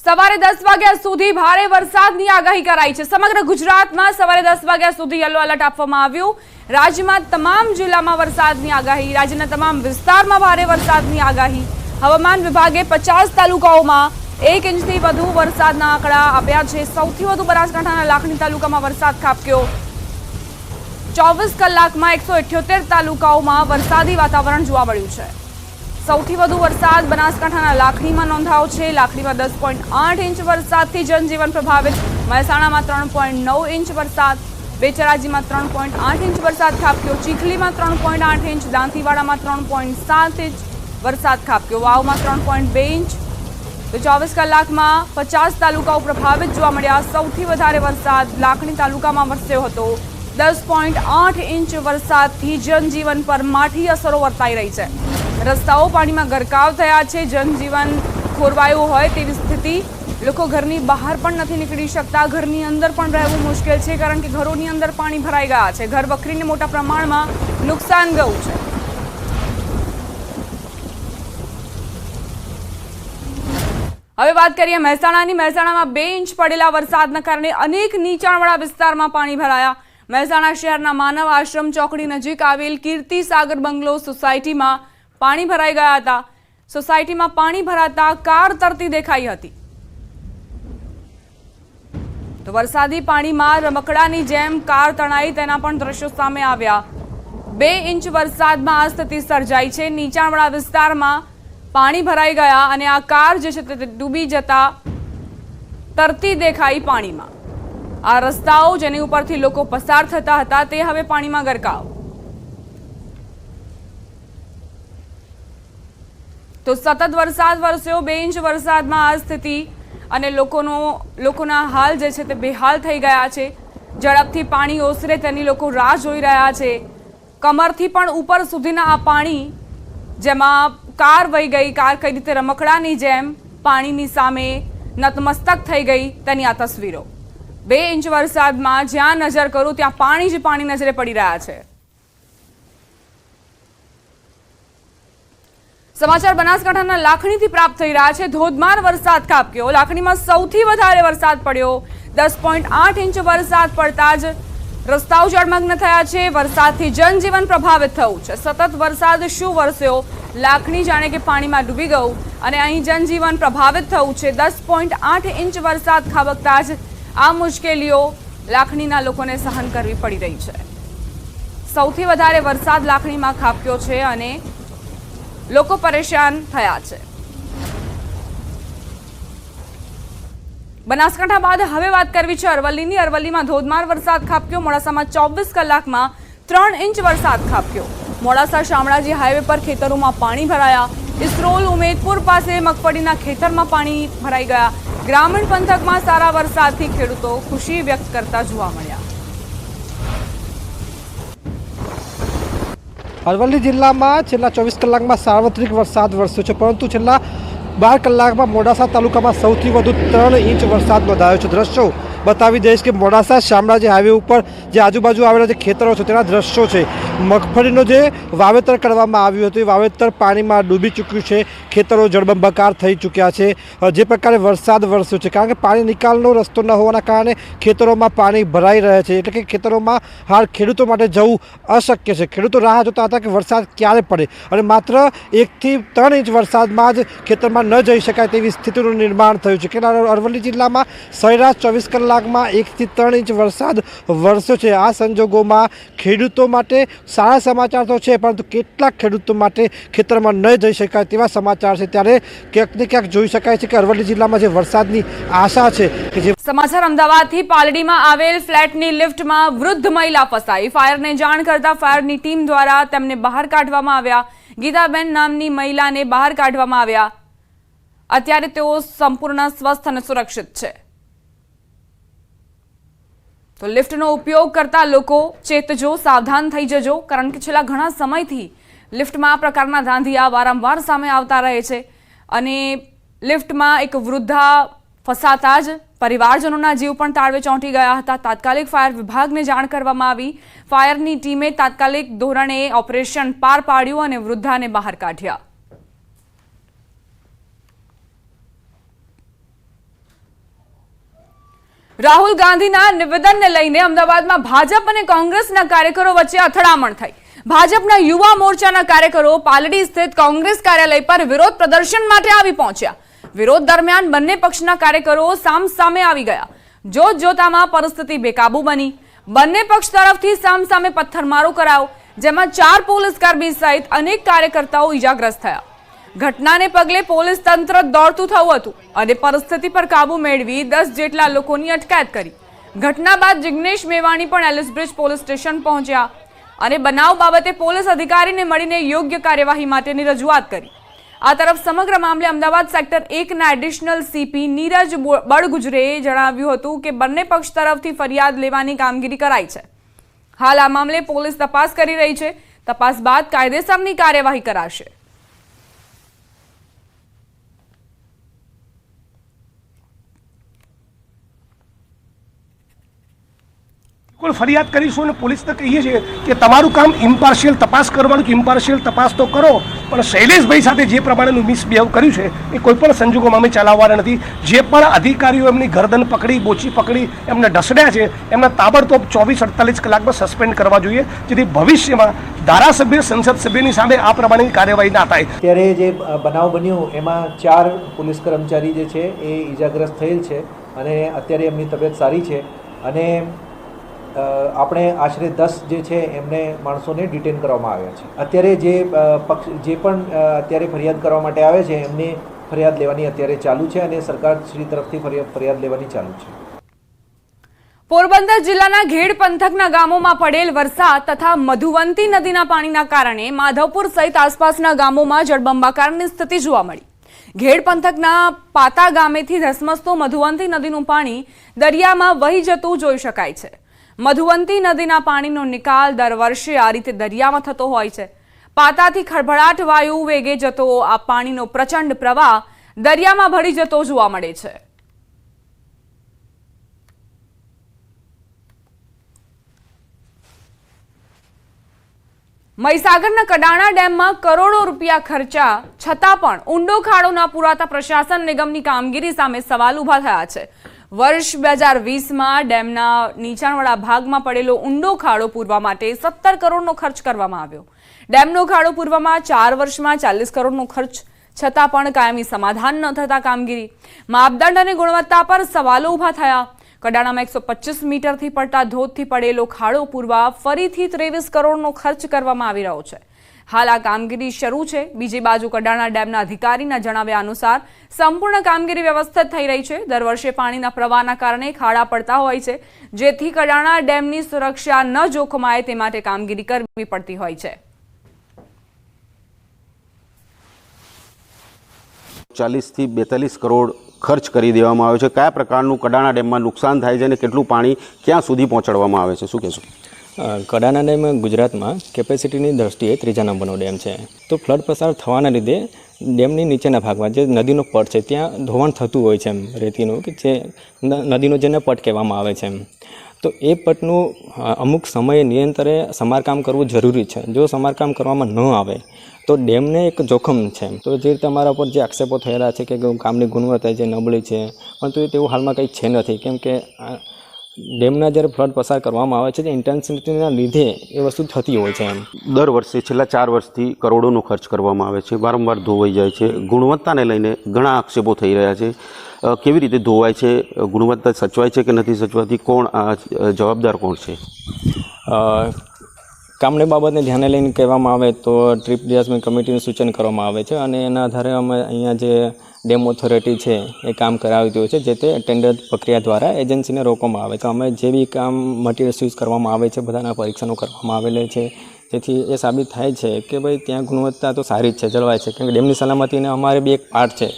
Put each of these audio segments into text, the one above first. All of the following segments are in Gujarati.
સવારે 10 વાગ્યા સુધી ભારે વરસાદની આગાહી કરાઈ છે। સમગ્ર ગુજરાતમાં સવારે 10 વાગ્યા સુધી યલો એલર્ટ આપવામાં આવ્યું। રાજ્યમાં તમામ જિલ્લામાં વરસાદની આગાહી, રાજ્યના તમામ વિસ્તારમાં ભારે વરસાદની આગાહી। હવામાન વિભાગે 50 તાલુકાઓમાં 1 ઇંચથી વધુ વરસાદના આંકડા આપ્યા છે। સૌથી વધુ બનાસકાંઠાના લાખણી તાલુકામાં વરસાદ ખાબક્યો। 24 કલાકમાં 178 તાલુકાઓમાં વરસાદી વાતાવરણ જોવા મળ્યું છે। સૌથી વધુ વરસાદ બનાસકાંઠાના લાખણીમાં નોંધાયો છે। લાખણીમાં 10.8 ઇંચ વરસાદથી જનજીવન પ્રભાવિત। મહેસાણામાં 3.9 ઇંચ વરસાદ, બેચરાજીમાં 3.8 ઇંચ વરસાદ ખાબક્યો। ચીખલીમાં 3.8 ઇંચ, દાંતીવાડામાં 3.7 ઇંચ વરસાદ ખાબક્યો। વાવમાં 3.2 ઇંચ। તો 24 કલાકમાં 50 તાલુકાઓ પ્રભાવિત જોવા મળ્યા। સૌથી વધારે વરસાદ લાખણી તાલુકામાં વરસ્યો હતો। 10.8 ઇંચ વરસાદથી જનજીવન પર માઠી અસરો વર્તાઈ રહી છે। રસ્તાઓ પાણીમાં ગરકાવ થયા છે। જનજીવન ખોરવાયું હોય તેવી સ્થિતિ। લોકો ઘરની બહાર પણ નથી નીકળી શકતા। ઘરની અંદર પણ રહેવું મુશ્કેલ છે, કારણ કે ઘરોની અંદર પાણી ભરાઈ ગયા છે। ઘર વખરીને મોટા પ્રમાણમાં નુકસાન ગયું છે। હવે વાત કરીએ મહેસાણાની। મહેસાણામાં 2 ઇંચ પડેલા વરસાદના કારણે અનેક નીચાણવાળા વિસ્તારમાં પાણી ભરાયા। મહેસાણા શહેરના માનવ આશ્રમ ચોકડી નજીક આવેલ કીર્તિ સાગર બંગલો સોસાયટીમાં પાણી ભરાઈ ગયા હતા। સોસાયટીમાં પાણી ભરાતા કાર તરતી દેખાઈ હતી। તો વરસાદી પાણીમાં રમકડાની જેમ કાર તણાઈ તેના પણ દ્રશ્યો સામે આવ્યા। 2 ઇંચ વરસાદમાં આ સ્થિતિ સર્જાઈ છે। નીચાણવાળા વિસ્તારમાં પાણી ભરાઈ ગયા અને આ કાર જે છે તે ડૂબી જતા તરતી દેખાઈ પાણીમાં। આ રસ્તાઓ જેની ઉપરથી લોકો પસાર થતા હતા તે હવે પાણીમાં ગરકાવ। તો સતત વરસાદ વરસ્યો। 2 ઇંચ વરસાદમાં આ સ્થિતિ અને લોકોના હાલ જે છે તે બેહાલ થઈ ગયા છે। ઝડપથી પાણી ઓસરે તેની લોકો રાહ જોઈ રહ્યા છે। કમરથી પણ ઉપર સુધીના આ પાણી, જેમાં કાર વહી ગઈ, કાર કઈ રીતે રમકડાની જેમ પાણીની સામે નતમસ્તક થઈ ગઈ તેની આ તસવીરો। 2 ઇંચ વરસાદમાં જ્યાં નજર કરું ત્યાં પાણી જ પાણી નજરે પડી રહ્યા છે। સમાચાર બનાસકાંઠાના લાખણીથી પ્રાપ્ત થઈ રહ્યા છે। ધોધમાર વરસાદ ખાબક્યો। લાખણીમાં સૌથી વધારે વરસાદ પડ્યો। 10.8 ઇંચ વરસાદ પડતા જ રસ્તાઓ જળમગ્ન થયા છે। વરસાદથી જનજીવન પ્રભાવિત થયું છે। સતત વરસાદ શું વરસ્યો, લાખણી જાણે કે પાણીમાં ડૂબી ગયું અને અહીં જનજીવન પ્રભાવિત થયું છે। 10.8 ઇંચ વરસાદ ખાબકતા જ આ મુશ્કેલીઓ લાખણીના લોકોને સહન કરવી પડી રહી છે। સૌથી વધારે વરસાદ લાખણીમાં ખાબક્યો છે અને લોકો પરેશાન થયા છે। બનાસકાંઠા બાદ હવે વાત કરવી છે અરવલ્લીની। અરવલ્લીમાં ધોધમાર વરસાદ ખાબક્યો। મોડાસામાં 24 કલાકમાં 3 ઇંચ વરસાદ ખાબક્યો। મોડાસા શામળાજી હાઈવે પર ખેતરોમાં પાણી ભરાયા। ઇસરોલ ઉમેદપુર પાસે મગફળીના ખેતરમાં પાણી ભરાઈ ગયા। ગ્રામીણ પંથકમાં સારા વરસાદથી ખેડૂતો ખુશી વ્યક્ત કરતા જોવા મળ્યા। અરવલ્લી જિલ્લામાં છેલ્લા 24 કલાકમાં સાર્વત્રિક વરસાદ વરસ્યો છે, પરંતુ છેલ્લા 12 કલાકમાં મોડાસા તાલુકામાં સૌથી વધુ 3 ઇંચ વરસાદ નોંધાયો છે। દ્રશ્યો બતાવી દઈશ કે મોડાસા શામળાજી હાઈવે ઉપર જે આજુબાજુ આવેલા જે ખેતરો છે તેના દ્રશ્યો છે। મગફળીનું જે વાવેતર કરવામાં આવ્યું હતું એ વાવેતર પાણીમાં ડૂબી ચૂક્યું છે। ખેતરો જળબંબાકાર થઈ ચૂક્યા છે। જે પ્રકારે વરસાદ વરસ્યો છે, કારણ કે પાણી નિકાલનો રસ્તો ન હોવાના કારણે ખેતરોમાં પાણી ભરાઈ રહ્યા છે, એટલે કે ખેતરોમાં હાલ ખેડૂતો માટે જવું અશક્ય છે। ખેડૂતો રાહ જોતા હતા કે વરસાદ ક્યારે પડે અને માત્ર 1 થી 3 ઇંચ વરસાદમાં જ ખેતરમાં ન જઈ શકાય તેવી સ્થિતિનું નિર્માણ થયું છે। કે અરવલ્લી જિલ્લામાં સરેરાશ 24 કલાકમાં 1 થી 3 ઇંચ વરસાદ વરસ્યો છે। આ સંજોગોમાં ખેડૂતો માટે સારા સમાચાર તો છે, પરંતુ કેટલાક ખેડૂતો માટે ખેતરમાં ન જઈ શકાય તેવા સમાચાર છે। ત્યારે ક્યાંક ને ક્યાંક જોઈ શકાય છે કે અરવલ્લી જિલ્લામાં જે વરસાદની આશા છે કે જે સમાચાર અમદાવાદથી પાલડીમાં આવેલ ફ્લેટની લિફ્ટમાં વૃદ્ધ મહિલા ફસાઈ। ફાયરને જાણ કરતા ફાયરની ટીમ દ્વારા તેમને બહાર કાઢવામાં આવ્યા। ગીતાબેન નામની મહિલાને બહાર કાઢવામાં આવ્યા। અત્યારે તેઓ સંપૂર્ણ સ્વસ્થ અને સુરક્ષિત છે। તો લિફ્ટનો ઉપયોગ કરતા લોકો ચેતજો, સાવધાન થઈ જજો, કારણ કે છેલ્લા ઘણા સમયથી લિફ્ટમાં આ પ્રકારના ધાંધિયા વારંવાર સામે આવતા રહે છે અને લિફ્ટમાં એક વૃદ્ધા ફસાતા જ પરિવારજનોના જીવ પણ તાળવે ચોંટી ગયા હતા। તાત્કાલિક ફાયર વિભાગને જાણ કરવામાં આવી। ફાયરની ટીમે તાત્કાલિક ધોરણે ઓપરેશન પાર પાડ્યું અને વૃદ્ધાને બહાર કાઢ્યા। રાહુલ ગાંધીના નિવેદનને લઈને અમદાવાદમાં ભાજપ અને કોંગ્રેસના કાર્યકરો વચ્ચે અથડામણ થઈ. ભાજપના યુવા મોરચાના કાર્યકરો પાલડી સ્થિત કોંગ્રેસ કાર્યાલય પર વિરોધ પ્રદર્શન માટે આવી પહોંચ્યા. વિરોધ દરમિયાન બંને પક્ષના કાર્યકરો સામસામે આવી ગયા. જોતજોતામાં પરિસ્થિતિ બેકાબુ બની. બંને પક્ષ તરફથી સામસામે પથ્થરમારો કરાયો, જેમાં 4 પોલીસકર્મી સહિત અનેક કાર્યકર્તાઓ ઈજાગ્રસ્ત થયા. ઘટનાને પગલે પોલીસ તંત્ર દોડતું થયું હતું અને પરિસ્થિતિ પર કાબુ મેળવી 10 જેટલા લોકોની અટકાયત કરી. ઘટના બાદ જિગ્નેશ મેવાણી પણ એલિસ બ્રિજ પોલીસ સ્ટેશન પહોંચ્યા અને બનાવ બાબતે પોલીસ અધિકારીને મળીને યોગ્ય કાર્યવાહી માટેની રજૂઆત કરી. આ તરફ સમગ્ર મામલે અમદાવાદ સેક્ટર 1ના એડિશનલ સીપી નીરજ બળગુજરેએ જણાવ્યું હતું કે બંને પક્ષ તરફથી ફરિયાદ લેવાની કામગીરી કરાઈ છે. હાલ આ મામલે પોલીસ તપાસ કરી રહી છે. તપાસ બાદ કાયદેસરની કાર્યવાહી કરાશે. કોઈ ફરિયાદ કરીશું અને પોલીસને કહીએ છીએ કે તમારું કામ ઇમ્પાર્શિયલ તપાસ કરવાનું કે ઇમ્પાર્શિયલ તપાસ તો કરો, પણ શૈલેષભાઈ સાથે જે પ્રમાણેનું મિસબિહેવ કર્યું છે એ કોઈ પણ સંજોગોમાં અમે ચલાવવાના નથી. જે પણ અધિકારીઓ એમની ગરદન પકડી, બોચી પકડી, એમને ઢસડ્યા છે, એમને તાબડતોબ 24-48 કલાકમાં સસ્પેન્ડ કરવા જોઈએ, જેથી ભવિષ્યમાં ધારાસભ્ય, સંસદ સભ્યની સામે આ પ્રમાણેની કાર્યવાહી ના થાય. અત્યારે જે બનાવ બન્યું એમાં 4 પોલીસ કર્મચારી જે છે એ ઈજાગ્રસ્ત થયેલ છે અને અત્યારે એમની તબિયત સારી છે અને આપણે આશરે 10 જે છે એમને માણસોને ડિટેન કરવામાં આવ્યા છે. અત્યારે જે પણ અત્યારે ફરિયાદ કરવા માટે આવે છે એમની ફરિયાદ લેવાની અત્યારે ચાલુ છે અને સરકાર શ્રી તરફથી ફરિયાદ લેવાની ચાલુ છે. પોરબંદર જિલ્લાના ઘેડ પંથકના ગામોમાં પડેલ વરસાદ તથા મધુવંતી નદીના પાણીના કારણે માધવપુર સહિત આસપાસના ગામોમાં જળબંબાકારની સ્થિતિ જોવા મળી. ઘેડ પંથકના પાતા ગામેથી ધસમસતો મધુવંતી નદીનું પાણી દરિયામાં વહી જતું જોઈ શકાય છે. મધુવંતી નદીના પાણીનો નિકાલ દર વર્ષે આ રીતે દરિયામાં થતો હોય છે. પાતાથી ખળભળાટ વાયુ વેગે જતો આ પાણીનો પ્રચંડ પ્રવાહ દરિયામાં ભળી જતો જોવા મળે છે. મહીસાગરના કડાણા ડેમમાં કરોડો રૂપિયા ખર્ચા છતાં પણ ઊંડો ખાડો ન પુરાતા પ્રશાસન નિગમની કામગીરી સામે સવાલ ઉભા થયા છે. વર્ષ 2020માં ડેમના નીચાણવાળા ભાગમાં પડેલો ઊંડો ખાડો પૂરવા માટે 17 કરોડનો ખર્ચ કરવામાં આવ્યો. ડેમનો ખાડો પૂરવામાં 4 વર્ષમાં 40 કરોડનો ખર્ચ છતાં પણ કાયમી સમાધાન ન થતા કામગીરી, માપદંડ અને ગુણવત્તા પર સવાલો ઉભા થયા. કડાણામાં 125 મીટરથી પડતા ધોધથી પડેલો ખાડો પૂરવા ફરીથી 23 કરોડનો ખર્ચ કરવામાં આવી રહ્યો છે. હાલ આ કામગીરી શરૂ છે. બીજી બાજુ કડાણા ડેમના અધિકારીના જણાવ્યા અનુસાર સંપૂર્ણ કામગીરી વ્યવસ્થિત થઈ રહી છે. દર વર્ષે પાણીના પ્રવાહના કારણે ખાડા પડતા હોય છે, જેથી કડાણા ડેમની સુરક્ષા ન જોખમાય તે માટે કામગીરી કરવી પડતી હોય છે. 40 થી 42 કરોડ ખર્ચ કરી દેવામાં આવ્યો છે. કયા પ્રકારનું કડાણા ડેમમાં નુકસાન થાય છે અને કેટલું પાણી ક્યાં સુધી પહોંચાડવામાં આવે છે, શું કહેશો? કડાણા ડેમ ગુજરાતમાં કેપેસિટીની દ્રષ્ટિએ 3જા નંબરનો ડેમ છે. તો ફ્લડ પસાર થવાના લીધે ડેમની નીચેના ભાગમાં જે નદીનો પટ છે ત્યાં ધોવાણ થતું હોય છે, રેતીનું, કે જે નદીનો જેને પટ કહેવામાં આવે છે. તો એ પટનું અમુક સમયે નિરંતરે સમારકામ કરવું જરૂરી છે. જો સમારકામ કરવામાં ન આવે તો ડેમને એક જોખમ છે. તો જે રીતે અમારા ઉપર જે આક્ષેપો થયેલા છે કે કામની ગુણવત્તા જે નબળી છે, પરંતુ તેવું હાલમાં કંઈ છે નથી, કેમ કે ડેમના જ્યારે ફ્લડ પસાર કરવામાં આવે છે તે ઇન્ટેન્સિટીના લીધે એ વસ્તુ થતી હોય છે. દર વર્ષે છેલ્લા 4 વર્ષથી કરોડોનો ખર્ચ કરવામાં આવે છે, વારંવાર ધોવાઈ જાય છે. ગુણવત્તાને લઈને ઘણા આક્ષેપો થઈ રહ્યા છે. કેવી રીતે ધોવાય છે? ગુણવત્તા સચવાય છે કે નથી સચવાતી? કોણ જવાબદાર કોણ છે? કામની બાબતને ધ્યાને લઈને કહેવામાં આવે તો ટ્રીપ ડિઝાસ્ટર કમિટીનું સૂચન કરવામાં આવે છે અને એના આધારે અમે અહીંયા જે ડેમ ઓથોરિટી છે એ કામ કરાવતી હોય છે, જે તે ટેન્ડર પ્રક્રિયા દ્વારા એજન્સીને રોકવામાં આવે છે. અમે જે બી કામ મટીરિયલ્સ યુઝ કરવામાં આવે છે બધાના પરીક્ષણો કરવામાં આવેલા છે, જેથી એ સાબિત થાય છે કે ભાઈ ત્યાં ગુણવત્તા તો સારી જ છે, જળવાય છે, કેમ કે ડેમની સલામતીને અમારે બી એક પાર્ટ છે.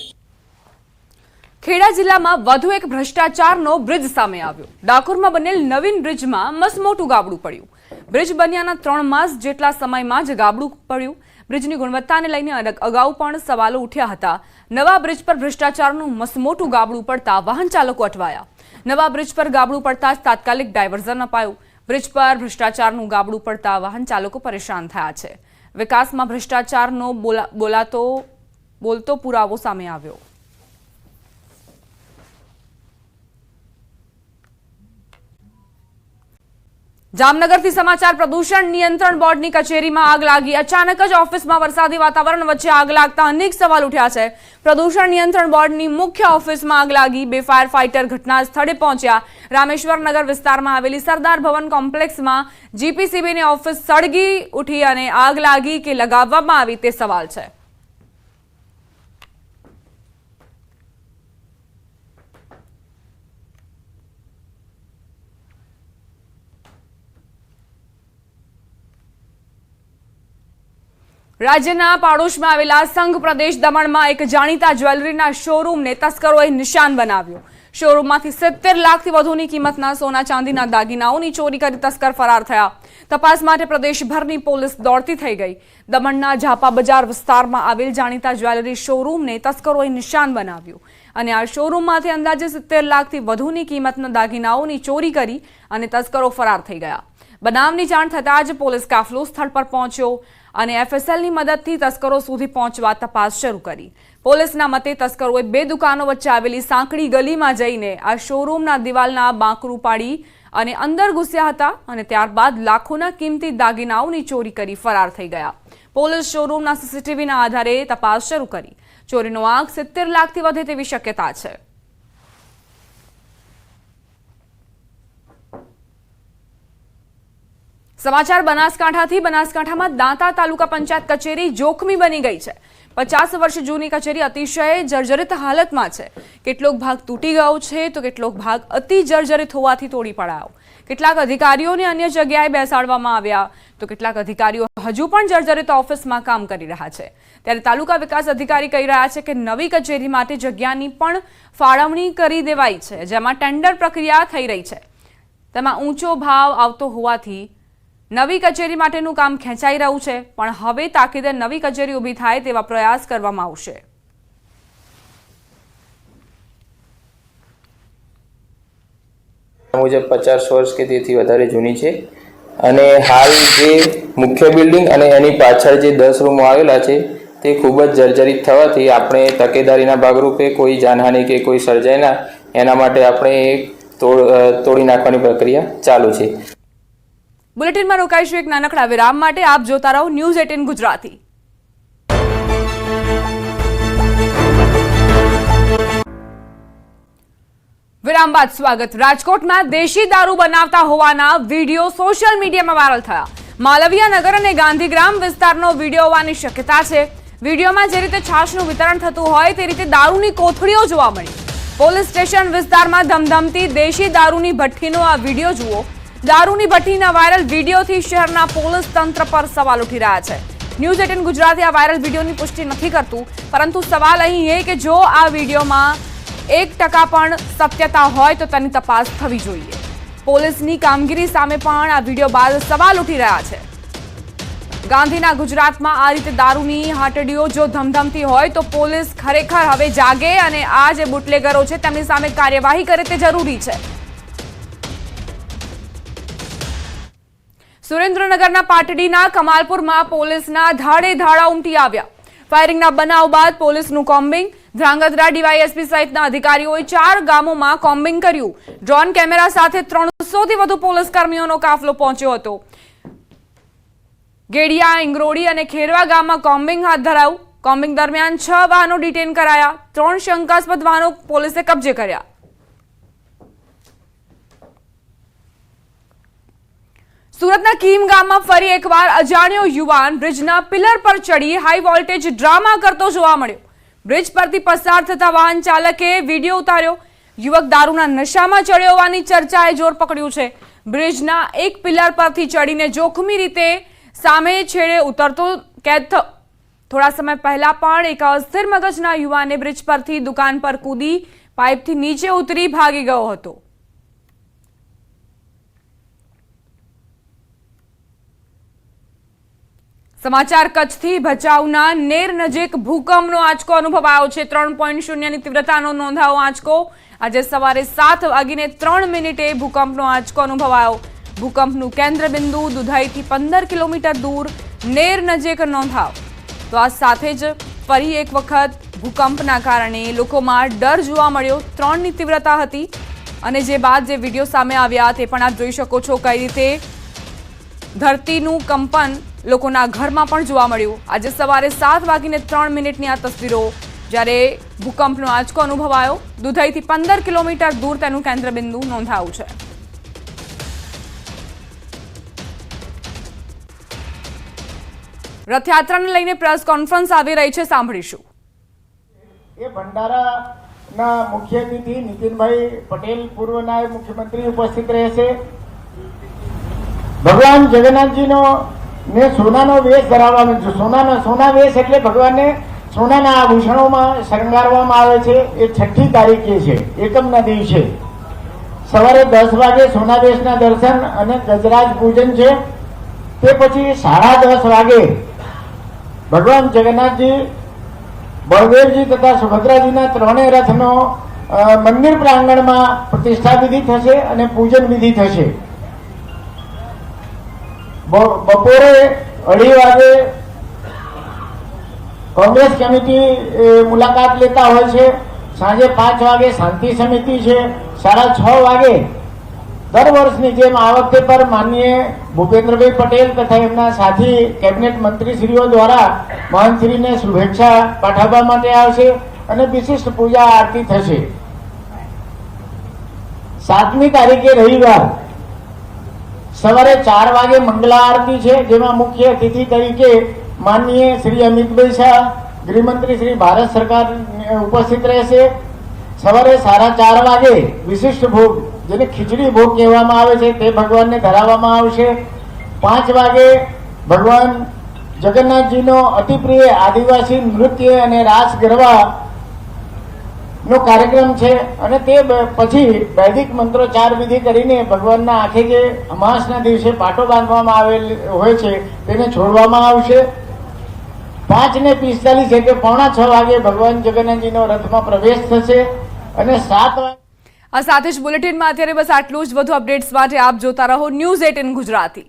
ખેડા જિલ્લામાં વધુ એક ભ્રષ્ટાચારનો બ્રિજ સામે આવ્યો. ડાકોરમાં બનેલ નવીન બ્રિજમાં મસમોટું ગાબડું પડ્યું. બ્રિજ બન્યાના 3 માસ જેટલા સમયમાં જ ગાબડું પડ્યું. બ્રિજની ગુણવત્તાને લઈને અગાઉ પણ સવાલો ઉઠ્યા હતા. નવા બ્રિજ પર ભ્રષ્ટાચારનું મસમોટું ગાબડું પડતા વાહન ચાલકો અટવાયા. નવા બ્રિજ પર ગાબડું પડતા જ તાત્કાલિક ડાયવર્ઝન અપાયું. બ્રિજ પર ભ્રષ્ટાચારનું ગાબડું પડતા વાહન ચાલકો પરેશાન થયા છે. વિકાસમાં ભ્રષ્ટાચારનો બોલતો પુરાવો સામે આવ્યો. જામનગરથી સમાચાર પ્રદૂષણ નિયંત્રણ બોર્ડની કચેરીમાં આગ લાગી. અચાનક જ ઓફિસમાં વરસાદી વાતાવરણ વચ્ચે આગ લાગતા અનેક સવાલ ઉઠ્યા છે. પ્રદૂષણ નિયંત્રણ બોર્ડની મુખ્ય ઓફિસમાં આગ લાગી. 2 ફાયર ફાઇટર ઘટના સ્થળે પહોંચ્યા. રામેશ્વર નગર વિસ્તારમાં આવેલી સરદાર ભવન કોમ્પ્લેક્સમાં જીપીસીબીની ઓફિસ સળગી ઉઠી અને આગ લાગી કે લગાવવામાં આવી તે સવાલ છે. રાજ્યના પાડોશમાં આવેલા સંઘ પ્રદેશ દમણમાં એક જાણીતા જ્વેલરીના શોરૂમને તસ્કરોએ નિશાન બનાવ્યો. શોરૂમમાંથી 70 લાખથી વધુની કિંમતના સોના ચાંદીના દાગીનાઓની ચોરી કરી તસ્કર ફરાર થયા. તપાસ માટે પ્રદેશભરની પોલીસ દોડતી થઈ ગઈ. દમણના ઝાપા બજાર વિસ્તારમાં આવેલ જાણીતા જ્વેલરી શોરૂમને તસ્કરોએ નિશાન બનાવ્યું અને આ શોરૂમમાંથી અંદાજે 70 લાખથી વધુની કિંમતના દાગીનાઓની ચોરી કરી અને તસ્કરો ફરાર થઈ ગયા. બનાવની જાણ થતાં જ પોલીસ કાફલો સ્થળ પર પહોંચ્યો અને એફએસએલની મદદથી તસ્કરો સુધી પહોંચવા તપાસ શરૂ કરી. પોલીસના મતે તસ્કરોએ 2 દુકાનો વચ્ચે આવેલી સાંકડી ગલીમાં જઈને આ શોરૂમના દિવાલના બાંકરું પાડી અને અંદર ઘૂસ્યા હતા અને ત્યારબાદ લાખોના કિંમતી દાગીનાઓની ચોરી કરી ફરાર થઈ ગયા. પોલીસ શોરૂમના સીસીટીવીના આધારે તપાસ શરૂ કરી. ચોરીનો આંક 70 લાખથી વધે તેવી શક્યતા છે. સમાચાર બનાસકાંઠાથી. બનાસકાંઠામાં દાંતા તાલુકા પંચાયત કચેરી જોખમી બની ગઈ છે. 50 વર્ષ જૂની કચેરી અતિશય જર્જરિત હાલતમાં છે. કેટલોક ભાગ તૂટી ગયો છે તો કેટલોક ભાગ અતિ જર્જરિત હોવાથી તોડી પડાયો. કેટલાક અધિકારીઓને અન્ય જગ્યાએ બેસાડવામાં આવ્યા તો કેટલાક અધિકારીઓ હજુ પણ જર્જરિત ઓફિસમાં કામ કરી રહ્યા છે. ત્યારે તાલુકા વિકાસ અધિકારી કહી રહ્યા છે કે નવી કચેરી માટે જગ્યાની પણ ફાળવણી કરી દેવાઈ છે, જેમાં ટેન્ડર પ્રક્રિયા થઈ રહી છે. તેમાં ઊંચો ભાવ આવતો હોવાથી નવી કચેરી માટેનું કામ ખેંચાઈ રહ્યું છે, પણ હવે તાકીદે નવી કચેરી ઊભી થાય તેવા પ્રયાસ કરવામાં આવશે. મુજબ 50 વર્ષ કે તેથી વધારે જૂની છે અને હાલ જે મુખ્ય બિલ્ડિંગ અને એની પાછળ જે 10 રૂમો આવેલા છે તે ખૂબ જ જર્જરિત થવાથી આપણે તકેદારીના ભાગરૂપે કોઈ જાનહાનિ કે કોઈ સર્જાય ના એના માટે આપણે તોડી નાખવાની પ્રક્રિયા ચાલુ છે. બુલેટિનમાં રોકાઈશું એક નાનકડા વિરામ માટે. આપ જોતા રહો ન્યૂઝ 18 ગુજરાતી. વિરામ બાદ સ્વાગત. રાજકોટમાં દેશી દારૂ બનાવતા હોવાના વિડીયો સોશિયલ મીડિયામાં વાયરલ થયા. માલવિયા નગર અને ગાંધીગ્રામ વિસ્તારનો વિડીયો હોવાની શક્યતા છે. વિડીયોમાં જે રીતે છાશનું વિતરણ થતું હોય તે રીતે દારૂની કોથળીઓ જોવા મળી. પોલીસ સ્ટેશન વિસ્તારમાં ધમધમતી દેશી દારૂની ભઠ્ઠીનો આ વિડીયો જુઓ. દારૂની ભઠ્ઠીના વાયરલ વિડીયોથી શહેરના પોલીસ તંત્ર પર સવાલ ઉઠી રહ્યા છે. ન્યૂઝ 18 ગુજરાતી આ વાયરલ વિડીયોની પુષ્ટિ નથી કરતું, પરંતુ સવાલ અહીં એ કે જો આ વિડીયોમાં 1% પણ સત્યતા હોય તો તેની તપાસ થવી જોઈએ. પોલીસની કામગીરી સામે પણ આ વિડીયો બાદ સવાલ ઉઠી રહ્યા છે. ગાંધીના ગુજરાતમાં આ રીતે દારૂની હાટડીઓ જો ધમધમતી હોય તો પોલીસ ખરેખર હવે જાગે અને આ જે બુટલેગરો છે તેમની સામે કાર્યવાહી કરે તે જરૂરી છે. સુરેન્દ્રનગરના પાટડીના કમાલપુરમાં પોલીસના ધાડે ધાડા ઉમટી આવ્યા. ફાયરિંગના બનાવ બાદ પોલીસનું કોમ્બિંગ. ધ્રાંગધ્રા ડીવાયએસપી સહિતના અધિકારીઓએ 4 ગામોમાં કોમ્બિંગ કર્યું. ડ્રોન કેમેરા સાથે 300થી વધુ પોલીસ કર્મીઓનો કાફલો પહોંચ્યો હતો. ગેડિયા, ઇંગરોડી અને ખેરવા ગામમાં કોમ્બિંગ હાથ ધરાયું. કોમ્બિંગ દરમિયાન 6 વાહનો ડિટેન કરાયા. 3 શંકાસ્પદ વાહનો પોલીસે કબજે કર્યા. સુરતના કીમ ગામમાં ફરી એકવાર અજાણ્યો યુવાન બ્રિજના પિલર પર ચડી હાઈ વોલ્ટેજ ડ્રામા કરતો જોવા મળ્યો. બ્રિજ પરથી પસાર થતા વાહન ચાલકે વિડીયો ઉતાર્યો. યુવક દારૂના નશામાં ચડ્યો હોવાની ચર્ચાએ જોર પકડ્યું છે. બ્રિજના એક પિલર પરથી ચડીને જોખમી રીતે સામે છેડે ઉતરતો કેદ થયો. થોડા સમય પહેલા પણ એક અસ્થિર મગજના યુવાને બ્રિજ પરથી દુકાન પર કૂદી પાઇપથી નીચે ઉતરી ભાગી ગયો હતો. સમાચાર કચ્છથી. ભચાઉના નેર નજીક ભૂકંપનો આંચકો અનુભવાયો છે. 3.0ની તીવ્રતાનો નોંધાયો આંચકો. આજે સવારે 7:03 ભૂકંપનો આંચકો અનુભવાયો. ભૂકંપનું કેન્દ્રબિંદુ દુધાઈથી 15 કિલોમીટર દૂર નેર નજીક નોંધાયો. તો આ સાથે જ ફરી એક વખત ભૂકંપના કારણે લોકોમાં ડર જોવા મળ્યો. 3ની તીવ્રતા હતી અને જે બાદ જે વિડીયો સામે આવ્યા તે પણ આપ જોઈ શકો છો કઈ રીતે ધરતીનું કંપન લોકોના ઘરમાં પણ જોવા મળ્યું. આજે સવારે 7:03 આ તસવીરો, જ્યારે ભૂકંપનો આંચકો અનુભવાયો. દુધઈથી 15 કિલોમીટર દૂર તેનું કેન્દ્રબિંદુ નોંધાયું છે. રથયાત્રાને લઈને પ્રેસ કોન્ફરન્સ આવી રહી છે, સાંભળીશું. એ ભંડારાના મુખ્ય અતિથિ નીતિનભાઈ પટેલ, પૂર્વ નાયબ મુખ્યમંત્રી ઉપસ્થિત રહેશે. ભગવાન જગન્નાથજીનો ને સોનાનો વેશ ધરાવવાનો, સોના વેશ એટલે ભગવાનને સોનાના આભૂષણોમાં શણગારવામાં આવે છે. એ 6ઠ્ઠી તારીખે છે, એકમના દિવસે સવારે 10 વાગે સોના વેશના દર્શન અને ગજરાજ પૂજન છે. તે પછી 10:30 વાગે ભગવાન જગન્નાથજી, બળદેવજી તથા સુભદ્રાજીના ત્રણેય રથનો મંદિર પ્રાંગણમાં પ્રતિષ્ઠા વિધિ થશે અને પૂજન વિધિ થશે. બપોરે 2:30 વાગે કોંગ્રેસ કમિટી મુલાકાત લેતા હોય છે. સાંજે 5 વાગે શાંતિ સમિતિ છે. 6:30 વાગે દર વર્ષની જેમ આ વખતે પર માનનીય ભૂપેન્દ્રભાઈ પટેલ તથા એમના સાથી કેબિનેટ મંત્રીશ્રીઓ દ્વારા મહંતશ્રીને શુભેચ્છા પાઠવવા માટે આવશે અને વિશિષ્ટ પૂજા આરતી થશે. 7મી તારીખે રવિવાર સવારે 4 વાગે મંગલા આરતી છે, જેમાં મુખ્ય અતિથિ તરીકે માનનીય શ્રી અમિતભાઈ શાહ, ગૃહમંત્રી શ્રી ભારત સરકાર ઉપસ્થિત રહેશે. સવારે 4:30 વાગે વિશિષ્ટ ભોગ, જેને ખીચડી ભોગ કહેવામાં આવે છે, તે ભગવાનને ધરાવવામાં આવશે. 5 વાગે ભગવાન જગન્નાથજીનો અતિપ્રિય આદિવાસી નૃત્ય અને રાસ ગરબા નો કાર્યક્રમ છે અને તે પછી વૈદિક મંત્રોચ્ચાર વિધિ કરીને ભગવાનના આંખે જે અમાસના દિવસે પાટો બાંધવામાં આવેલ હોય છે તેને છોડવામાં આવશે. 5:45 એટલે 5:45 વાગે ભગવાન જગન્નાથજીનો રથમાં પ્રવેશ થશે અને 7 વાગે. આ સાથે જ બુલેટિનમાં અત્યારે બસ આટલું જ. વધુ અપડેટ્સ માટે આપ જોતા રહો News 18 ગુજરાતી.